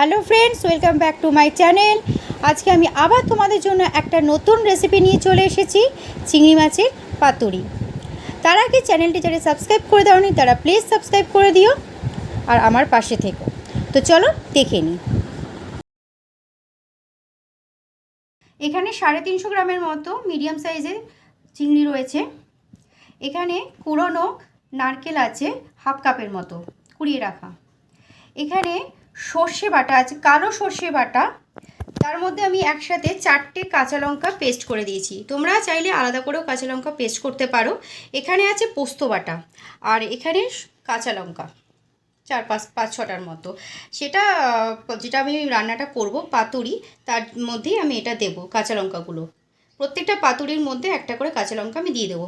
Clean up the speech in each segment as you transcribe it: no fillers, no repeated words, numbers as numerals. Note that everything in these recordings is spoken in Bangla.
Hello friends, welcome back to my channel. আজকে আমি আবার তোমাদের জন্য একটা নতুন রেসিপি নিয়ে চলে এসেছি, চিংড়ি মাছের পাতুরি। তার আগে চ্যানেলটি যারা সাবস্ক্রাইব করে দাওনি তারা প্লিজ সাবস্ক্রাইব করে দিও আর আমার পাশে থেকো। তো চলো দেখে নিই। এখানে 350 গ্রামের মতো মিডিয়াম সাইজের চিংড়ি রয়েছে। এখানে কুড়োনো নারকেল আছে হাফ কাপের মতো কুড়িয়ে রাখা। এখানে সর্ষে বাটা আছে, কালো সর্ষে বাটা, তার মধ্যে আমি একসাথে 4টে কাঁচা লঙ্কা পেস্ট করে দিয়েছি। তোমরা চাইলে আলাদা করেও কাঁচা লঙ্কা পেস্ট করতে পারো। এখানে আছে পোস্ত বাটা, আর এখানে কাঁচা লঙ্কা 4-5-6টার মতো। যেটা আমি রান্নাটা করব পাতুরি, তার মধ্যেই আমি এটা দেব। কাঁচা লঙ্কাগুলো প্রত্যেকটা পাতুরির মধ্যে একটা করে কাঁচা লঙ্কা আমি দিয়ে দেবো।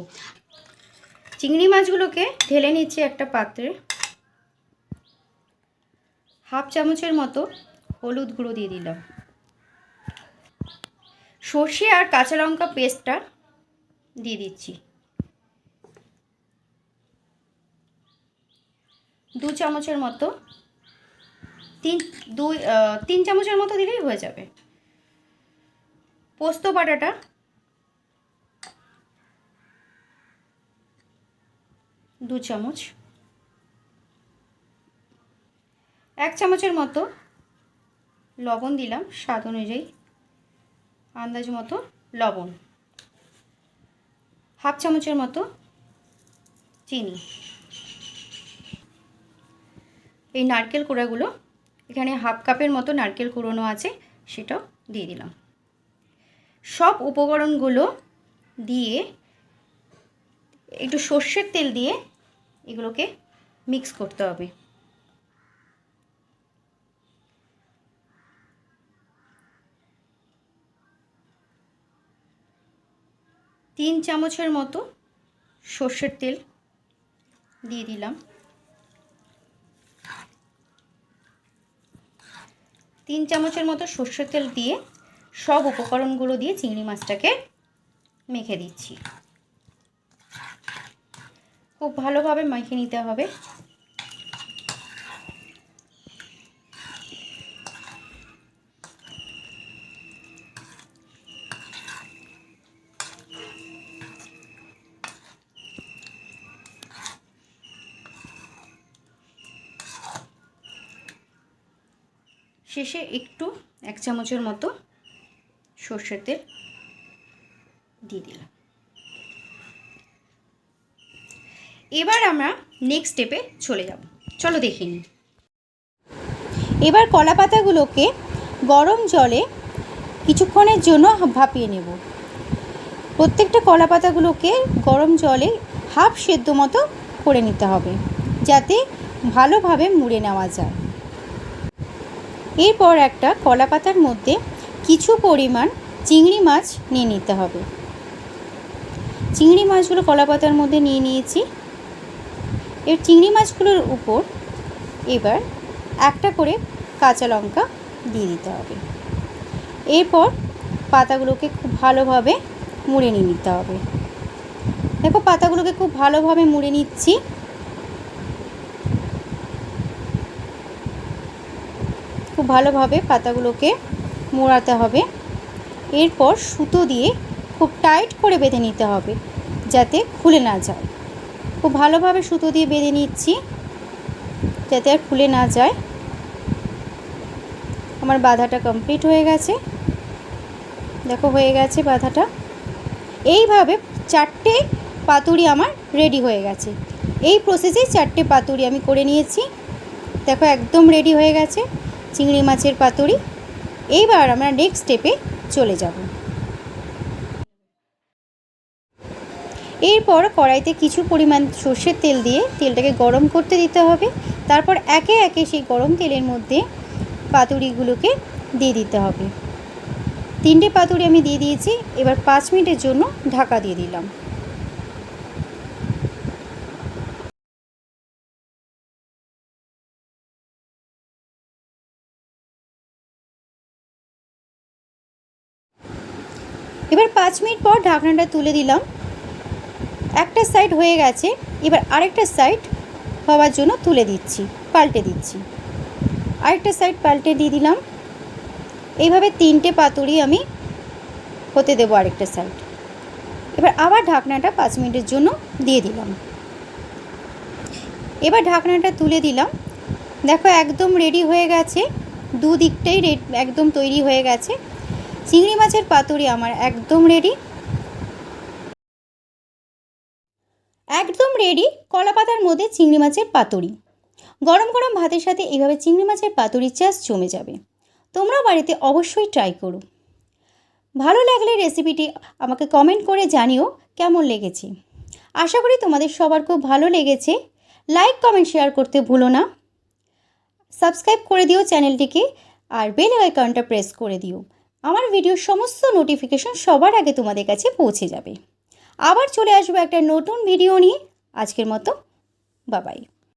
চিংড়ি মাছগুলোকে ঢেলে নিচ্ছি একটা পাত্রে। হাফ চামচের মতো হলুদ গুঁড়ো দিয়ে দিলাম। সর্ষে আর কাঁচা লঙ্কা পেস্টটা দিয়ে দিচ্ছি। 2 চামচের মতো, 3 চামচের মতো দিলেই হয়ে যাবে। পোস্ত বাটাটা 2 চামচ, 1 চামচের মতো লবণ দিলাম, স্বাদ অনুযায়ী আন্দাজ মতো লবণ, হাফ চামচের মতো চিনি। এই নারকেল কোড়াগুলো, এখানে হাফ কাপের মতো নারকেল কুড়োনো আছে, সেটাও দিয়ে দিলাম। সব উপকরণগুলো দিয়ে একটু সর্ষের তেল দিয়ে এগুলোকে মিক্স করতে হবে। তিন চামচের মতো সর্ষের তেল দিয়ে দিলাম। 3 চামচের মতো সর্ষের তেল দিয়ে সব উপকরণগুলো দিয়ে চিংড়ি মাছটাকে মেখে দিচ্ছি। খুব ভালোভাবে মেখে নিতে হবে। শেষে একটু 1 চামচের মতো সর্ষের তেল দিয়ে দিলাম। এবার আমরা নেক্সট স্টেপে চলে যাব। চলো দেখে নিই। এবার কলা পাতাগুলোকে গরম জলে কিছুক্ষণের জন্য ভাপিয়ে নেব। প্রত্যেকটা কলা পাতাগুলোকে গরম জলে হাফ সেদ্ধ মতো করে নিতে হবে, যাতে ভালোভাবে মুড়ে নেওয়া যায়। এরপর একটা কলা পাতার মধ্যে কিছু পরিমাণ চিংড়ি মাছ নিয়ে নিতে হবে। চিংড়ি মাছগুলো কলা পাতার মধ্যে নিয়ে নিয়েছি। এর চিংড়ি মাছগুলোর উপর এবার একটা করে কাঁচা লঙ্কা দিয়ে দিতে হবে। এরপর পাতাগুলোকে খুব ভালোভাবে মুড়ে নিতে হবে। দেখো, পাতাগুলোকে খুব ভালোভাবে মুড়ে নিচ্ছি। খুব ভালোভাবে পাতাগুলোকে মোড়াতে হবে। এরপর সুতো দিয়ে খুব টাইট করে বেঁধে নিতে হবে, যাতে খুলে না যায়। খুব ভালোভাবে সুতো দিয়ে বেঁধে নিচ্ছি, যাতে আর খুলে না যায়। আমার বাঁধাটা কমপ্লিট হয়ে গেছে। দেখো, হয়ে গেছে বাঁধাটা। এইভাবে 4টে পাতুরি আমার রেডি হয়ে গেছে। এই প্রসেসে 4টে পাতুরি আমি করে নিয়েছি। দেখো, একদম রেডি হয়ে গেছে চিংড়ি মাছের পাতুরি। এইবার আমরা নেক্সট স্টেপে চলে যাব। এরপর কড়াইতে কিছু পরিমাণ সর্ষের তেল দিয়ে তেলটাকে গরম করতে দিতে হবে। তারপর একে একে সেই গরম তেলের মধ্যে পাতুরিগুলোকে দিয়ে দিতে হবে। 3টে পাতুরি আমি দিয়ে দিয়েছি। এবার 5 মিনিটের জন্য ঢাকা দিয়ে দিলাম। এবার 5 মিনিট পর ঢাকনাটা তুলে দিলাম। একটা সাইড হয়ে গেছে, এবার আরেকটা সাইড হওয়ার জন্য তুলে দিচ্ছি, পাল্টে দিচ্ছি। আরেকটা সাইড পাল্টে দিয়ে দিলাম। এইভাবে 3টে পাতুরি আমি হতে দেবো আরেকটা সাইড। এবার আবার ঢাকনাটা 5 মিনিটের জন্য দিয়ে দিলাম। এবার ঢাকনাটা তুলে দিলাম। দেখো একদম রেডি হয়ে গেছে, দুদিকটাই একদম তৈরি হয়ে গেছে। চিংড়ি মাছের পাতুরি আমার একদম রেডি, একদম রেডি। কলা পাতার মধ্যে চিংড়ি মাছের পাতুরি। গরম গরম ভাতের সাথে এইভাবে চিংড়ি মাছের পাতুরির চাষ জমে যাবে। তোমরাও বাড়িতে অবশ্যই ট্রাই করো। ভালো লাগলে রেসিপিটি আমাকে কমেন্ট করে জানিও কেমন লেগেছে। আশা করি তোমাদের সবার খুব ভালো লেগেছে। লাইক কমেন্ট শেয়ার করতে ভুলো না। সাবস্ক্রাইব করে দিও চ্যানেলটিকে, আর বেল আইকনটা প্রেস করে দিও। আমার ভিডিওর সমস্ত নোটিফিকেশন সবার আগে তোমাদের কাছে পৌঁছে যাবে। আবার চলে আসবো একটা নতুন ভিডিও নিয়ে। আজকের মতো বাই বাই।